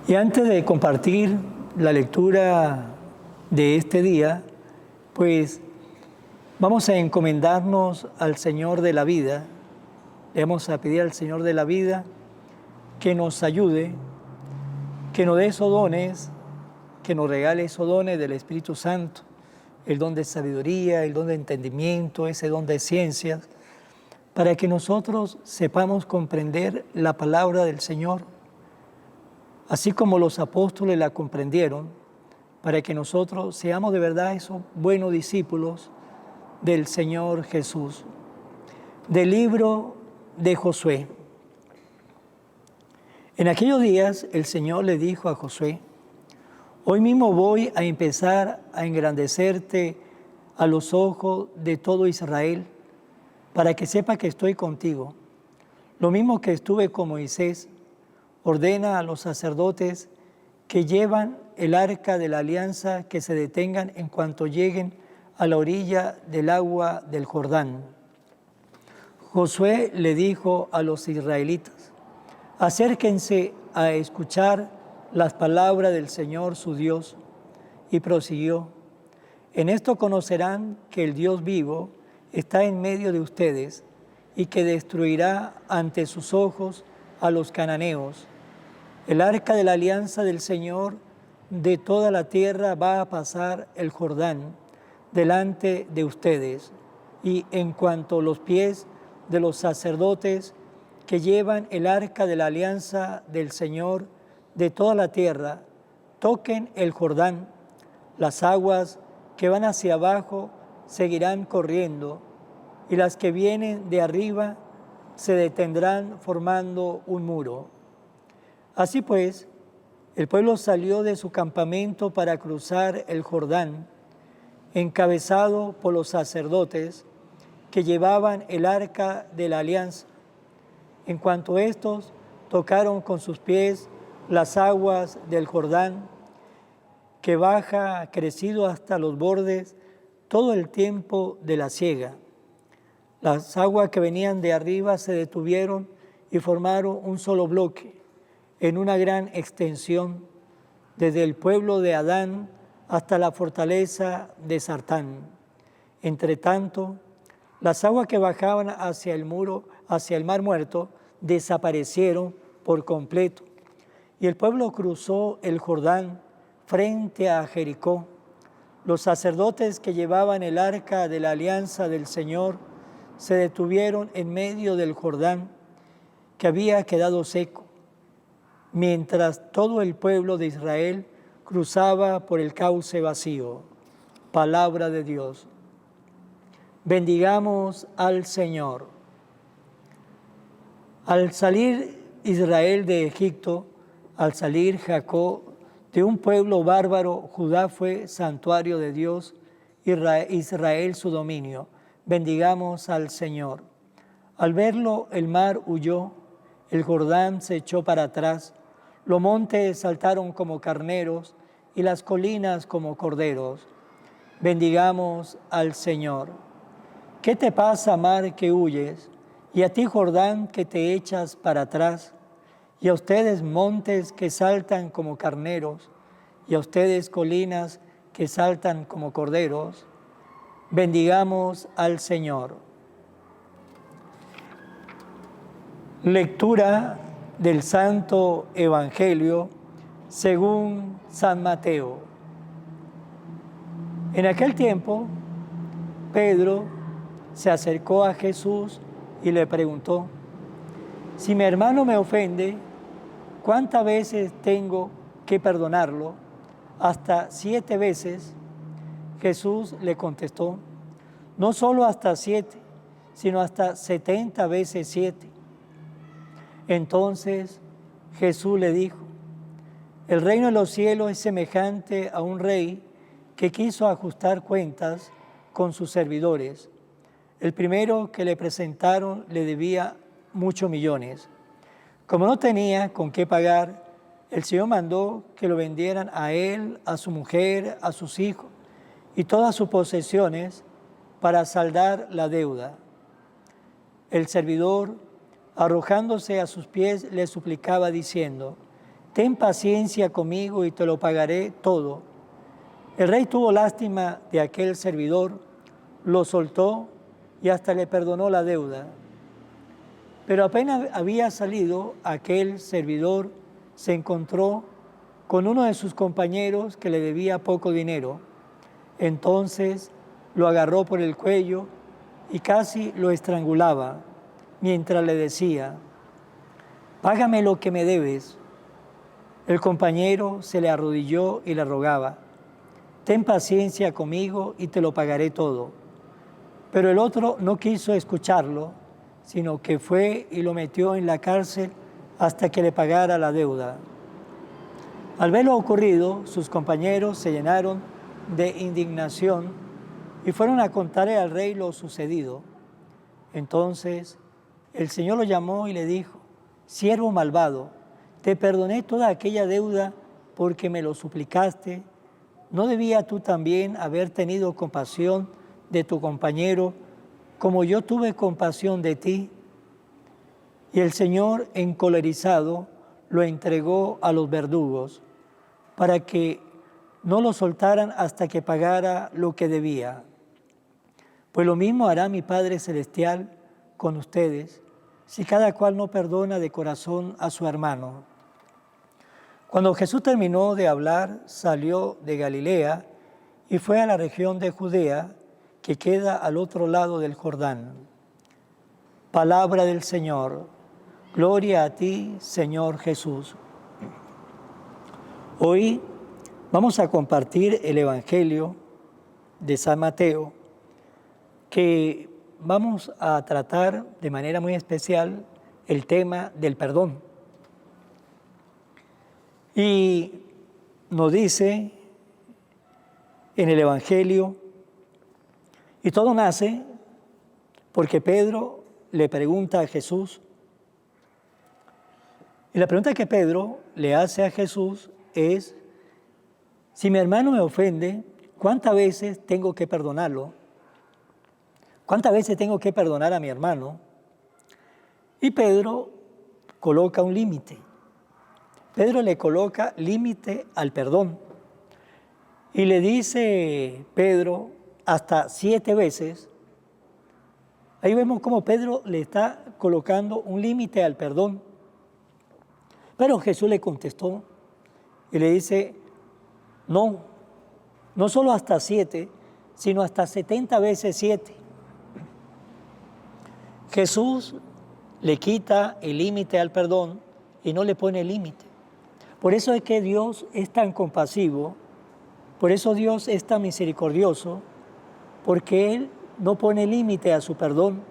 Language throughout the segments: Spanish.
Y antes de compartir la lectura de este día, pues vamos a encomendarnos al Señor de la vida. Le vamos a pedir al Señor de la vida que nos ayude, que nos dé esos dones, que nos regale esos dones del Espíritu Santo, el don de sabiduría, el don de entendimiento, ese don de ciencias, para que nosotros sepamos comprender la palabra del Señor, así como los apóstoles la comprendieron, para que nosotros seamos de verdad esos buenos discípulos del Señor Jesús. Del libro de Josué. En aquellos días el Señor le dijo a Josué: hoy mismo voy a empezar a engrandecerte a los ojos de todo Israel, para que sepa que estoy contigo. Lo mismo que estuve con Moisés. Ordena a los sacerdotes que llevan el arca de la alianza que se detengan en cuanto lleguen a la orilla del agua del Jordán. Josué le dijo a los israelitas: acérquense a escuchar las palabras del Señor su Dios. Y prosiguió: en esto conocerán que el Dios vivo está en medio de ustedes y que destruirá ante sus ojos a los cananeos. El arca de la alianza del Señor de toda la tierra va a pasar el Jordán delante de ustedes, y en cuanto los pies de los sacerdotes que llevan el arca de la alianza del Señor de toda la tierra toquen el Jordán, las aguas que van hacia abajo seguirán corriendo, y las que vienen de arriba se detendrán formando un muro. Así pues, el pueblo salió de su campamento para cruzar el Jordán, encabezado por los sacerdotes que llevaban el arca de la alianza. En cuanto estos tocaron con sus pies las aguas del Jordán, que baja crecido hasta los bordes todo el tiempo de la siega. Las aguas que venían de arriba se detuvieron y formaron un solo bloque, en una gran extensión, desde el pueblo de Adán hasta la fortaleza de Sartán. Entre tanto, las aguas que bajaban hacia el muro, hacia el mar muerto, desaparecieron por completo. Y el pueblo cruzó el Jordán frente a Jericó. Los sacerdotes que llevaban el arca de la alianza del Señor se detuvieron en medio del Jordán, que había quedado seco, mientras todo el pueblo de Israel cruzaba por el cauce vacío. Palabra de Dios. Bendigamos al Señor. Al salir Israel de Egipto, al salir Jacob de un pueblo bárbaro, Judá fue santuario de Dios, Israel su dominio. Bendigamos al Señor. Al verlo, el mar huyó, el Jordán se echó para atrás, los montes saltaron como carneros y las colinas como corderos. Bendigamos al Señor. ¿Qué te pasa, mar, que huyes? Y a ti, Jordán, que te echas para atrás. Y a ustedes, montes que saltan como carneros, y a ustedes, colinas que saltan como corderos. Bendigamos al Señor. Lectura del Santo Evangelio según San Mateo. En aquel tiempo, Pedro se acercó a Jesús y le preguntó: si mi hermano me ofende, ¿cuántas veces tengo que perdonarlo? ¿Hasta 7 veces? Jesús le contestó: no solo hasta 7, sino hasta 70 veces 7. Entonces Jesús le dijo: el reino de los cielos es semejante a un rey que quiso ajustar cuentas con sus servidores. El primero que le presentaron le debía muchos millones. Como no tenía con qué pagar, el Señor mandó que lo vendieran a él, a su mujer, a sus hijos y todas sus posesiones para saldar la deuda. El servidor, arrojándose a sus pies, le suplicaba diciendo: ten paciencia conmigo y te lo pagaré todo. El rey tuvo lástima de aquel servidor, lo soltó y hasta le perdonó la deuda. Pero apenas había salido, aquel servidor se encontró con uno de sus compañeros que le debía poco dinero. Entonces lo agarró por el cuello y casi lo estrangulaba, mientras le decía: «Págame lo que me debes». El compañero se le arrodilló y le rogaba: «Ten paciencia conmigo y te lo pagaré todo». Pero el otro no quiso escucharlo, sino que fue y lo metió en la cárcel hasta que le pagara la deuda. Al ver lo ocurrido, sus compañeros se llenaron de indignación y fueron a contarle al rey lo sucedido. Entonces el Señor lo llamó y le dijo: «Siervo malvado, te perdoné toda aquella deuda porque me lo suplicaste. ¿No debía tú también haber tenido compasión de tu compañero como yo tuve compasión de ti?» Y el Señor, encolerizado, lo entregó a los verdugos para que no lo soltaran hasta que pagara lo que debía. Pues lo mismo hará mi Padre Celestial con ustedes, si cada cual no perdona de corazón a su hermano. Cuando Jesús terminó de hablar, salió de Galilea y fue a la región de Judea, que queda al otro lado del Jordán. Palabra del Señor. Gloria a ti, Señor Jesús. Hoy vamos a compartir el Evangelio de San Mateo, que vamos a tratar de manera muy especial el tema del perdón. Y nos dice en el Evangelio, y todo nace porque Pedro le pregunta a Jesús, y la pregunta que Pedro le hace a Jesús es: si mi hermano me ofende, ¿cuántas veces tengo que perdonarlo? ¿Cuántas veces tengo que perdonar a mi hermano? Y Pedro coloca un límite. Pedro le coloca límite al perdón. Y le dice Pedro hasta 7 veces. Ahí vemos cómo Pedro le está colocando un límite al perdón. Pero Jesús le contestó y le dice: no solo hasta 7, sino hasta 70 veces 7. Jesús le quita el límite al perdón y no le pone límite. Por eso es que Dios es tan compasivo, por eso Dios es tan misericordioso, porque Él no pone límite a su perdón.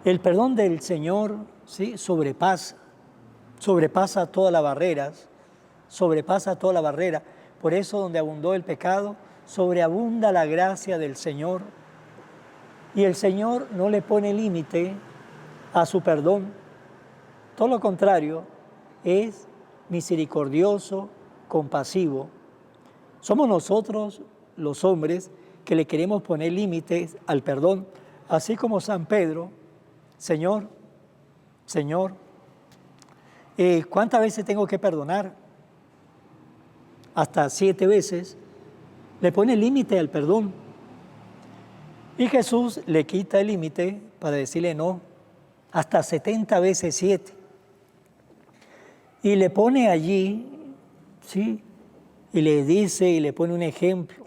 El perdón del Señor, ¿sí?, sobrepasa todas las barreras, sobrepasa toda la barrera. Por eso donde abundó el pecado, sobreabunda la gracia del Señor. Y el Señor no le pone límite a su perdón. Todo lo contrario, es misericordioso, compasivo. Somos nosotros, los hombres, que le queremos poner límites al perdón, así como San Pedro: Señor, ¿cuántas veces tengo que perdonar? Hasta 7 veces. Le pone límite al perdón. Y Jesús le quita el límite para decirle no, hasta 70 veces 7. Y le pone allí, ¿sí?, y le dice, y le pone un ejemplo.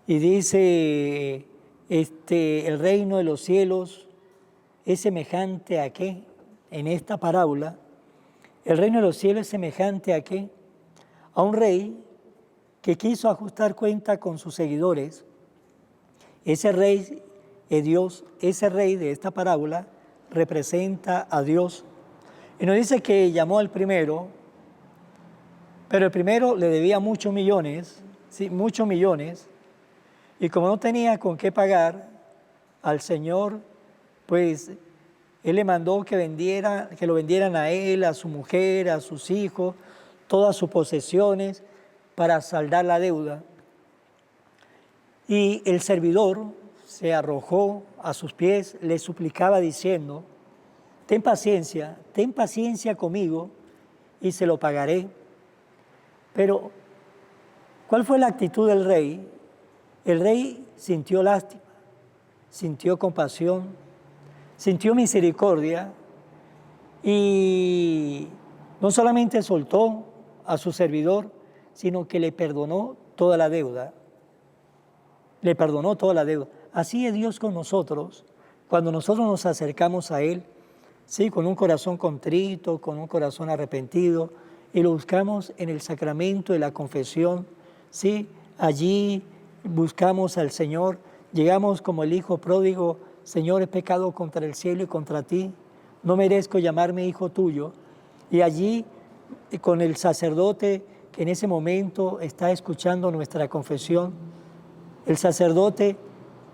Y dice, el reino de los cielos es semejante a ¿qué? En esta parábola, el reino de los cielos es semejante a ¿qué? A un rey que quiso ajustar cuenta con sus seguidores. Ese rey es Dios, ese rey de esta parábola representa a Dios. Y nos dice que llamó al primero, pero el primero le debía muchos millones, ¿sí?, muchos millones, y como no tenía con qué pagar al Señor, pues Él le mandó que lo vendieran a él, a su mujer, a sus hijos, todas sus posesiones, para saldar la deuda. Y el servidor se arrojó a sus pies, le suplicaba diciendo: ten paciencia conmigo y se lo pagaré. Pero, ¿cuál fue la actitud del rey? El rey sintió lástima, sintió compasión, sintió misericordia y no solamente soltó a su servidor, sino que le perdonó toda la deuda. Le perdonó toda la deuda. Así es Dios con nosotros, cuando nosotros nos acercamos a Él, ¿sí? Con un corazón contrito, con un corazón arrepentido, y lo buscamos en el sacramento de la confesión, ¿sí? Allí buscamos al Señor, llegamos como el hijo pródigo: Señor, he pecado contra el cielo y contra ti, no merezco llamarme hijo tuyo. Y allí, con el sacerdote que en ese momento está escuchando nuestra confesión, el sacerdote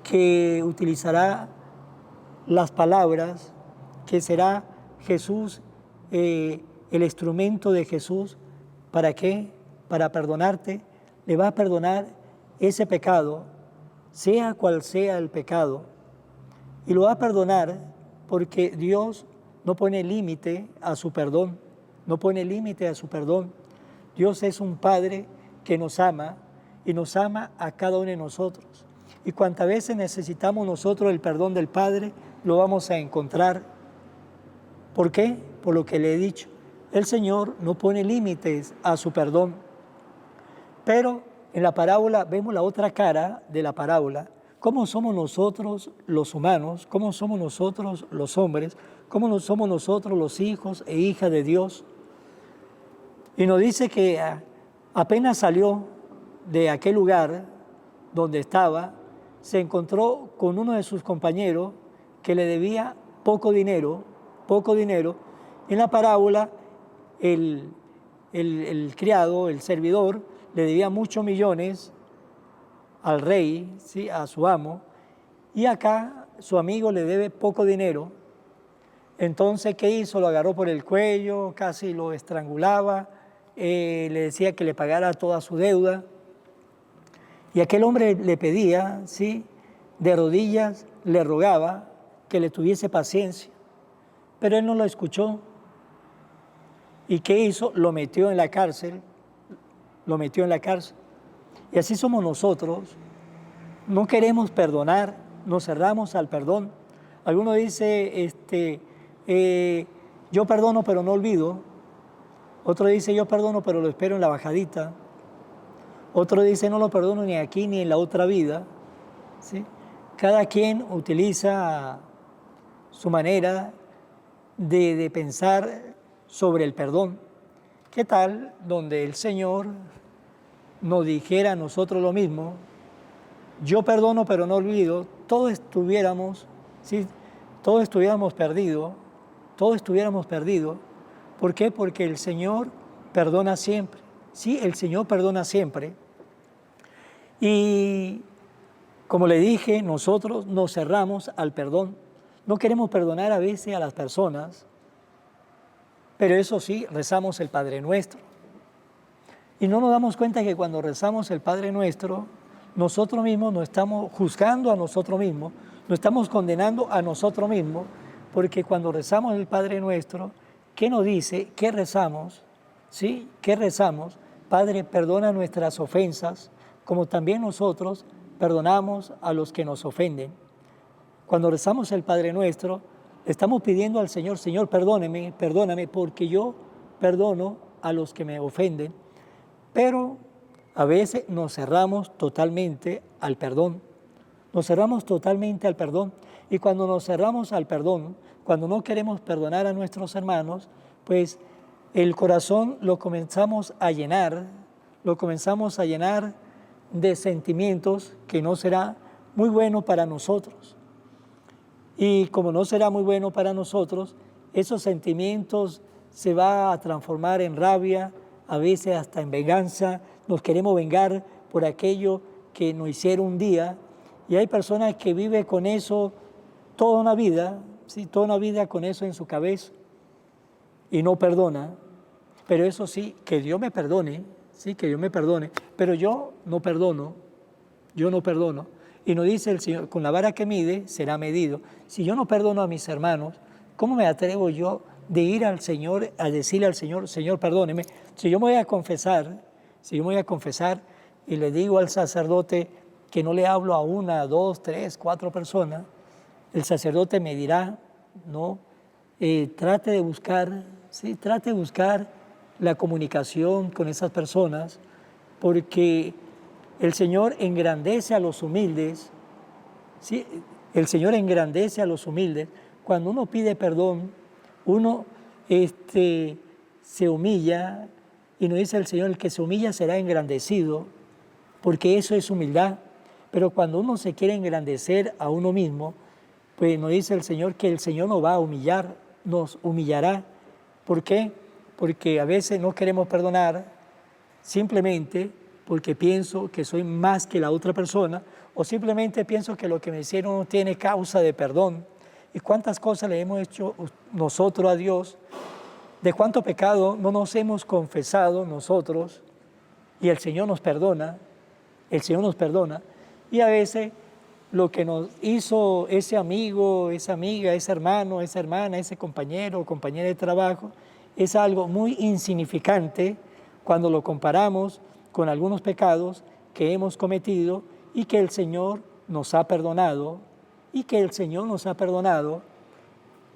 que utilizará las palabras, que será Jesús, el instrumento de Jesús, ¿para qué? Para perdonarte, le va a perdonar ese pecado, sea cual sea el pecado, y lo va a perdonar porque Dios no pone límite a su perdón, no pone límite a su perdón. Dios es un Padre que nos ama y nos ama a cada uno de nosotros. Y cuantas veces necesitamos nosotros el perdón del Padre, lo vamos a encontrar. ¿Por qué? Por lo que le he dicho. El Señor no pone límites a su perdón. Pero en la parábola vemos la otra cara de la parábola. ¿Cómo somos nosotros los humanos? ¿Cómo somos nosotros los hombres? ¿Cómo somos nosotros los hijos e hijas de Dios? Y nos dice que apenas salió de aquel lugar donde estaba, se encontró con uno de sus compañeros que le debía poco dinero. En la parábola, el criado, el servidor, le debía muchos millones al rey, ¿sí? A su amo, y acá su amigo le debe poco dinero. Entonces, ¿qué hizo? Lo agarró por el cuello, casi lo estrangulaba, le decía que le pagara toda su deuda. Y aquel hombre le pedía, ¿sí? De rodillas, le rogaba que le tuviese paciencia. Pero él no lo escuchó. ¿Y qué hizo? Lo metió en la cárcel. Y así somos nosotros. No queremos perdonar, nos cerramos al perdón. Alguno dice, yo perdono pero no olvido. Otro dice, yo perdono pero lo espero en la bajadita. Otro dice, no lo perdono ni aquí ni en la otra vida. ¿Sí? Cada quien utiliza su manera de pensar sobre el perdón. ¿Qué tal donde el Señor nos dijera a nosotros lo mismo? Yo perdono pero no olvido. Todos estuviéramos, ¿sí? Todos estuviéramos perdidos. ¿Por qué? Porque el Señor perdona siempre. Sí, el Señor perdona siempre. Y como le dije, nosotros nos cerramos al perdón. No queremos perdonar a veces a las personas, pero eso sí, rezamos el Padre Nuestro. Y no nos damos cuenta que cuando rezamos el Padre Nuestro, nosotros mismos nos estamos juzgando a nosotros mismos, nos estamos condenando a nosotros mismos, porque cuando rezamos el Padre Nuestro, ¿qué nos dice? ¿Qué rezamos? ¿Sí? ¿Qué rezamos? Padre, perdona nuestras ofensas, como también nosotros perdonamos a los que nos ofenden. Cuando rezamos el Padre Nuestro, le estamos pidiendo al Señor, Señor, perdóname, porque yo perdono a los que me ofenden. Pero a veces nos cerramos totalmente al perdón. Y cuando nos cerramos al perdón, cuando no queremos perdonar a nuestros hermanos, pues el corazón lo comenzamos a llenar de sentimientos que no será muy bueno para nosotros. Y como no será muy bueno para nosotros, esos sentimientos se van a transformar en rabia, a veces hasta en venganza. Nos queremos vengar por aquello que nos hicieron un día. Y hay personas que viven con eso toda una vida, ¿sí? Toda una vida con eso en su cabeza y no perdona. Pero eso sí, que Dios me perdone, sí, que Dios me perdone, pero yo no perdono. Y nos dice el Señor, con la vara que mide será medido. Si yo no perdono a mis hermanos, ¿cómo me atrevo yo de ir al Señor, a decirle al Señor, Señor, perdóneme, si yo me voy a confesar, y le digo al sacerdote que no le hablo a una, dos, tres, cuatro personas, el sacerdote me dirá, no, trate de buscar, ¿sí? Trate de buscar la comunicación con esas personas, porque el Señor engrandece a los humildes, ¿sí? El Señor engrandece a los humildes. Cuando uno pide perdón, uno se humilla, y nos dice el Señor, el que se humilla será engrandecido, porque eso es humildad. Pero cuando uno se quiere engrandecer a uno mismo, pues nos dice el Señor que el Señor nos va a humillar, nos humillará. ¿Por qué? Porque a veces no queremos perdonar simplemente porque pienso que soy más que la otra persona, o simplemente pienso que lo que me hicieron no tiene causa de perdón. ¿Y cuántas cosas le hemos hecho nosotros a Dios? ¿De cuánto pecado no nos hemos confesado nosotros? Y el Señor nos perdona, el Señor nos perdona. Y a veces lo que nos hizo ese amigo, esa amiga, ese hermano, esa hermana, ese compañero o compañera de trabajo, es algo muy insignificante cuando lo comparamos con algunos pecados que hemos cometido y que el Señor nos ha perdonado,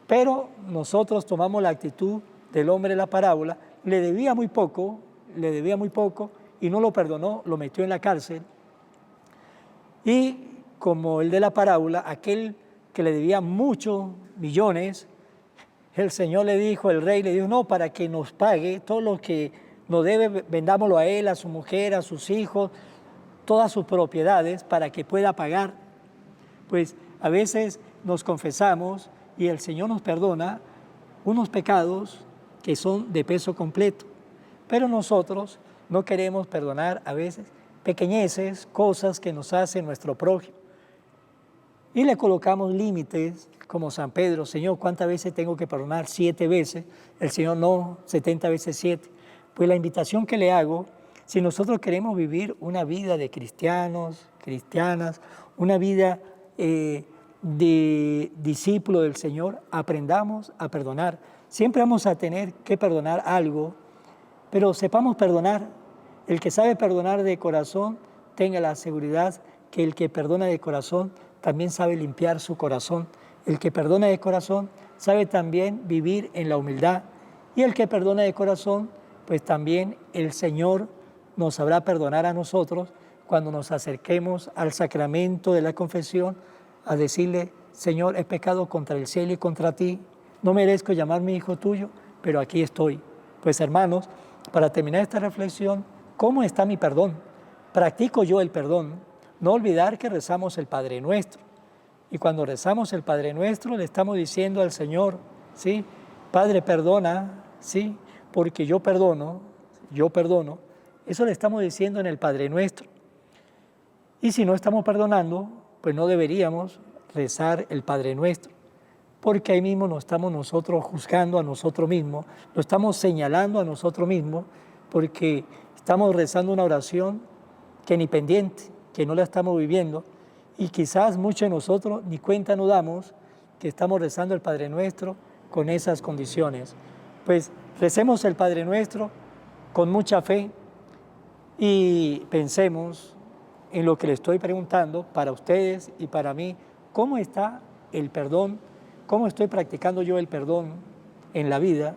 pero nosotros tomamos la actitud del hombre de la parábola, le debía muy poco y no lo perdonó, lo metió en la cárcel. Y como el de la parábola, aquel que le debía muchos millones, el Señor le dijo, el rey le dijo, no, para que nos pague todo lo que nos debe, vendámoslo a él, a su mujer, a sus hijos, todas sus propiedades, para que pueda pagar. Pues a veces nos confesamos y el Señor nos perdona unos pecados que son de peso completo, pero nosotros no queremos perdonar a veces pequeñeces, cosas que nos hace nuestro prójimo. Y le colocamos límites, como San Pedro, Señor, ¿cuántas veces tengo que perdonar? 7 veces. El Señor no, 70 veces 7. Pues la invitación que le hago, si nosotros queremos vivir una vida de cristianos, cristianas, una vida de discípulo del Señor, aprendamos a perdonar. Siempre vamos a tener que perdonar algo, pero sepamos perdonar. El que sabe perdonar de corazón, tenga la seguridad que el que perdona de corazón también sabe limpiar su corazón. El que perdona de corazón sabe también vivir en la humildad. Y el que perdona de corazón, pues también el Señor nos sabrá perdonar a nosotros cuando nos acerquemos al sacramento de la confesión a decirle, Señor, he pecado contra el cielo y contra ti, no merezco llamarme hijo tuyo, pero aquí estoy. Pues hermanos, para terminar esta reflexión, ¿cómo está mi perdón? ¿Practico yo el perdón? No olvidar que rezamos el Padre Nuestro. Y cuando rezamos el Padre Nuestro, le estamos diciendo al Señor, ¿sí? Padre, perdona, ¿sí? Porque yo perdono. Eso le estamos diciendo en el Padre Nuestro. Y si no estamos perdonando, pues no deberíamos rezar el Padre Nuestro, porque ahí mismo nos estamos nosotros juzgando a nosotros mismos, lo estamos señalando a nosotros mismos, porque estamos rezando una oración que ni pendiente, que no la estamos viviendo, y quizás muchos de nosotros ni cuenta nos damos que estamos rezando el Padre Nuestro con esas condiciones. Pues recemos el Padre Nuestro con mucha fe y pensemos en lo que le estoy preguntando para ustedes y para mí, ¿cómo está el perdón? ¿Cómo estoy practicando yo el perdón en la vida?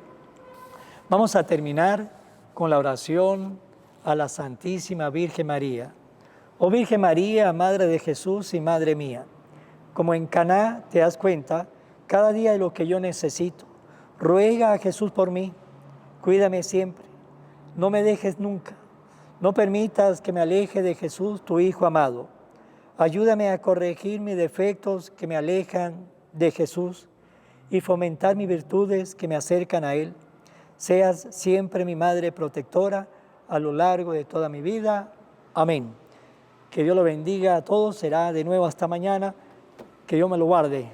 Vamos a terminar con la oración a la Santísima Virgen María. Oh Virgen María, Madre de Jesús y Madre mía, como en Caná te das cuenta cada día de lo que yo necesito. Ruega a Jesús por mí, cuídame siempre, no me dejes nunca, no permitas que me aleje de Jesús, tu Hijo amado. Ayúdame a corregir mis defectos que me alejan de Jesús y fomentar mis virtudes que me acercan a Él. Seas siempre mi Madre protectora a lo largo de toda mi vida. Amén. Que Dios lo bendiga a todos. Será de nuevo hasta mañana. Que Dios me lo guarde.